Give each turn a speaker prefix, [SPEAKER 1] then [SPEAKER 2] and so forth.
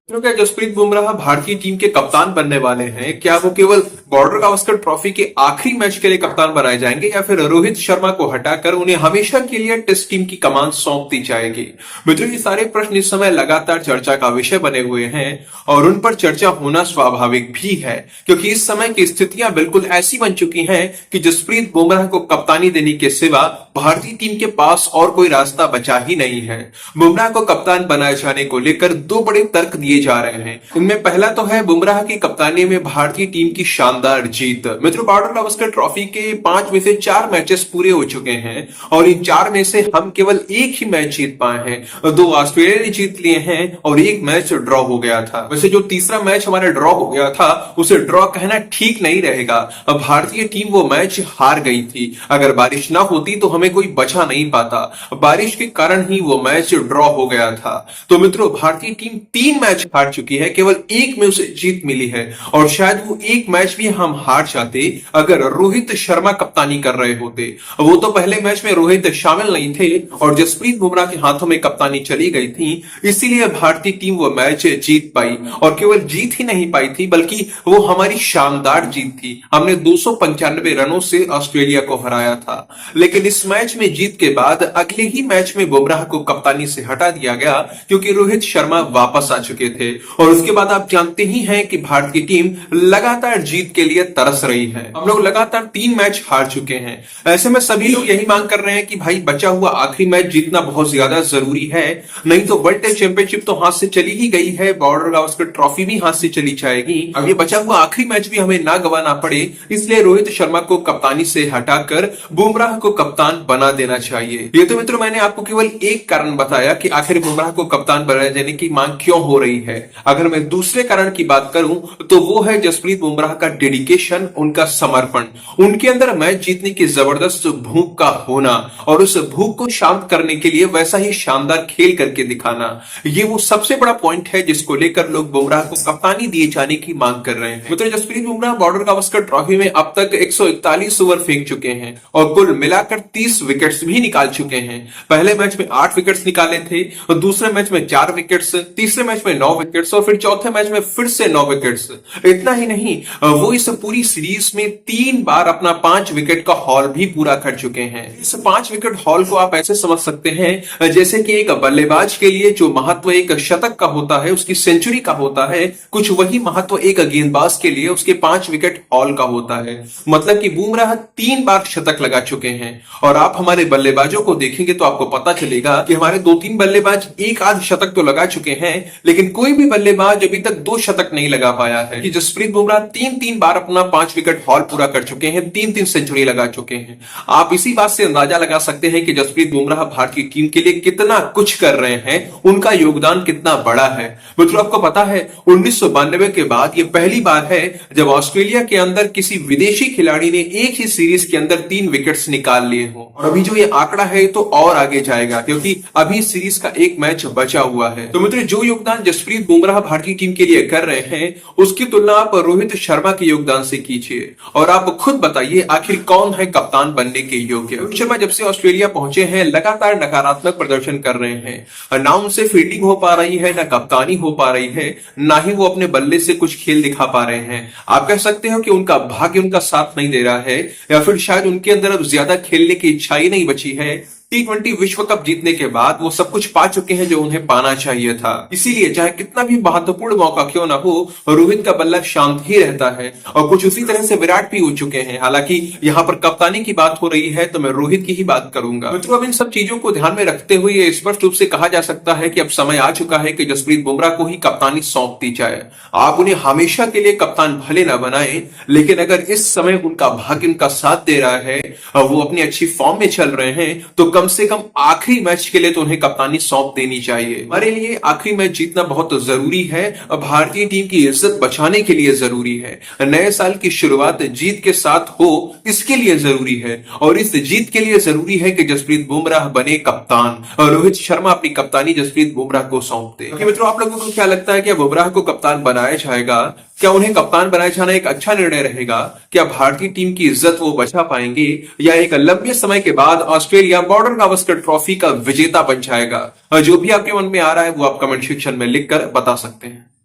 [SPEAKER 1] तो क्या जसप्रीत बुमराह भारतीय टीम के कप्तान बनने वाले हैं? क्या वो केवल बॉर्डर गावस्कर ट्रॉफी के आखिरी मैच के लिए कप्तान बनाए जाएंगे या फिर रोहित शर्मा को हटाकर उन्हें हमेशा के लिए टेस्ट टीम की कमान सौंप दी जाएगी? मित्रों, ये सारे प्रश्न इस समय लगातार चर्चा का विषय बने हुए हैं और उन पर चर्चा होना स्वाभाविक भी है, क्योंकि इस समय की स्थितियां बिल्कुल ऐसी बन चुकी हैं कि जसप्रीत बुमराह को कप्तानी देने के सिवा भारतीय टीम के पास और कोई रास्ता बचा ही नहीं है। बुमराह को कप्तान बनाए जाने को लेकर दो बड़े तर्क दिए जा रहे हैं। इनमें पहला तो है बुमराह की कप्तानी में भारतीय टीम की शानदार जीत। मित्रों, बॉर्डर गावस्कर ट्रॉफी के 5 में से 4 मैचेस पूरे हो चुके हैं और इन 4 में से हम केवल एक ही मैच जीत पाए हैं। 2 ऑस्ट्रेलिया ने जीत लिए हैं और एक मैच ड्रॉ हो गया था। वैसे जो तीसरा मैच हमारा ड्रॉ हो गया था उसे ड्रॉ कहना ठीक नहीं रहेगा। अब भारतीय टीम वो मैच हार गई थी। अगर बारिश ना होती तो हमें कोई बचा नहीं पाता। बारिश के कारण ही वो मैच ड्रॉ हो गया था। तो मित्रों, भारतीय टीम 3 मैच हार चुकी है, केवल एक में उसे जीत मिली है और शायद वो एक मैच भी हम हार जाते अगर रोहित शर्मा कप्तानी कर रहे होते। वो तो पहले मैच में रोहित शामिल नहीं थे और जसप्रीत बुमराह के हाथों में कप्तानी चली गई थी, इसीलिए भारतीय टीम वो मैच जीत पाई और केवल जीत ही नहीं पाई थी बल्कि वो हमारी शानदार जीत थी। हमने 295 रनों से ऑस्ट्रेलिया को हराया था। लेकिन इस मैच में जीत के बाद अगले ही मैच में बुमराह को कप्तानी से हटा दिया गया क्योंकि रोहित शर्मा वापस आ चुके थे और उसके बाद आप जानते ही हैं कि भारतीय टीम लगातार जीत के लिए तरस रही है। हम लोग लगातार 3 मैच हार चुके हैं। ऐसे में सभी लोग यही मांग कर रहे हैं कि भाई बचा हुआ आखिरी मैच जीतना बहुत ज्यादा जरूरी है, नहीं तो वर्ल्ड टेस्ट चैंपियनशिप तो हाथ से चली ही गई है, बॉर्डर गावस्कर ट्रॉफी भी हाथ से चली जाएगी। अब ये बचा हुआ आखिरी मैच भी हमें ना गंवाना पड़े, इसलिए रोहित शर्मा को कप्तानी से हटाकर बुमराह को कप्तान बना देना चाहिए। ये तो मित्रों मैंने आपको केवल एक कारण बताया कि आखिर बुमराह को कप्तान बनाए जाने की मांग क्यों हो रही है। अगर मैं दूसरे कारण की बात करूं तो वो है जसप्रीत बुमराह का डेडिकेशन, उनका समर्पण, उनके अंदर मैच जीतने की जबरदस्त भूख का होना और उस भूख को शांत करने के लिए वैसा ही शानदार खेल करके दिखाना। ये वो सबसे बड़ा पॉइंट है जिसको लेकर लोग बुमराह को कप्तानी दिए जाने की मांग कर रहे हैं। मित्रों, जसप्रीत बुमराह बॉर्डर गावस्कर ट्रॉफी में अब तक 141 ओवर फेंक चुके हैं और कुल मिलाकर 30 विकेट्स भी निकाल चुके हैं। पहले मैच में 8 विकेट्स निकाले थे और दूसरे मैच में 4 विकेट्स, तीसरे मैच में 9 विकेट्स और फिर चौथे मैच में फिर से 9 विकेट्स। इतना ही नहीं, वो इस पूरी सीरीज में 3 बार अपना 5 विकेट का हॉल भी पूरा कर चुके हैं। इस 5 विकेट हॉल को आप ऐसे समझ सकते हैं जैसे कि एक बल्लेबाज के लिए जो महत्व एक शतक का होता है, उसकी सेंचुरी का होता है, कुछ वही महत्व एक गेंदबाज के लिए उसके 5 विकेट हॉल का होता है। मतलब कि बुमराह 3 बार शतक लगा चुके हैं और आप हमारे बल्लेबाजों को देखेंगे तो आपको पता चलेगा कि हमारे 2-3 बल्लेबाज एक आध शतक तो लगा चुके हैं, लेकिन कोई भी बल्लेबाज अभी तक 2 शतक नहीं लगा पाया है। कि जसप्रीत बुमराह 3-3 बार अपना 5 विकेट हॉल पूरा कर चुके हैं, 3-3 सेंचुरी लगा चुके हैं। आप इसी बात से अंदाजा लगा सकते हैं कि जसप्रीत बुमराह भारतीय टीम के लिए कितना कुछ कर रहे हैं, उनका योगदान कितना बड़ा है। मित्रों, आपको पता है 1992 के बाद ये पहली बार है जब ऑस्ट्रेलिया के अंदर किसी विदेशी खिलाड़ी ने एक ही सीरीज के अंदर 3 विकेट्स निकाल लिए हो और अभी जो ये आंकड़ा है तो और आगे जाएगा क्योंकि अभी सीरीज का एक मैच बचा हुआ है। तो मित्रों, जो योगदान जसप्रीत बुमराह भारतीय टीम के लिए कर रहे हैं उसकी तुलना आप रोहित शर्मा के योगदान से कीजिए और आप खुद बताइए आखिर कौन है कप्तान बनने के योग्य। रोहित शर्मा जब से ऑस्ट्रेलिया पहुंचे हैं लगातार नकारात्मक प्रदर्शन कर रहे हैं। ना उनसे फील्डिंग हो पा रही है, ना कप्तानी हो पा रही है, ना ही वो अपने बल्ले से कुछ खेल दिखा पा रहे हैं। आप कह सकते हो कि उनका भाग्य उनका साथ नहीं दे रहा है या फिर शायद उनके अंदर अब ज्यादा खेलने की इच्छा ही नहीं बची है। T20 विश्व कप जीतने के बाद वो सब कुछ पा चुके हैं जो उन्हें पाना चाहिए था। इसीलिए चाहे कितना भी महत्वपूर्ण मौका क्यों ना हो, रोहित का बल्ला शांत ही रहता है और कुछ उसी तरह से विराट भी हो चुके हैं। हालांकि यहाँ पर कप्तानी की बात हो रही है तो मैं रोहित की ही बात करूंगा। मित्रों, अब इन सब चीजों को ध्यान में रखते हुए ये स्पष्ट रूप से कहा जा सकता है कि अब समय आ चुका है कि जसप्रीत बुमराह को ही कप्तानी सौंप दी जाए। आप उन्हें हमेशा के लिए कप्तान भले ना बनाए, लेकिन अगर इस समय उनका भाग्य उनका साथ दे रहा है, वो अपनी अच्छी फॉर्म में चल रहे हैं, तो कम से कम आखिरी मैच के लिए तो उन्हें कप्तानी सौंप देनी चाहिए। हमारे लिए आखिरी मैच जीतना बहुत जरूरी है, भारतीय टीम की इज्जत बचाने के लिए जरूरी है, नए साल की शुरुआत जीत के साथ हो इसके लिए जरूरी है और इस जीत के लिए जरूरी है कि जसप्रीत बुमराह बने कप्तान और रोहित शर्मा अपनी कप्तानी जसप्रीत बुमराह को सौंप दे। मित्रों, आप लोगों को क्या लगता है कि बुमराह को कप्तान बनाया जाएगा? क्या उन्हें कप्तान बनाए जाना एक अच्छा निर्णय रहेगा? क्या भारतीय टीम की इज्जत वो बचा पाएंगे, या एक लंबे समय के बाद ऑस्ट्रेलिया बॉर्डर गावस्कर ट्रॉफी का विजेता बन जाएगा? जो भी आपके मन में आ रहा है वो आप कमेंट सेक्शन में लिखकर बता सकते हैं।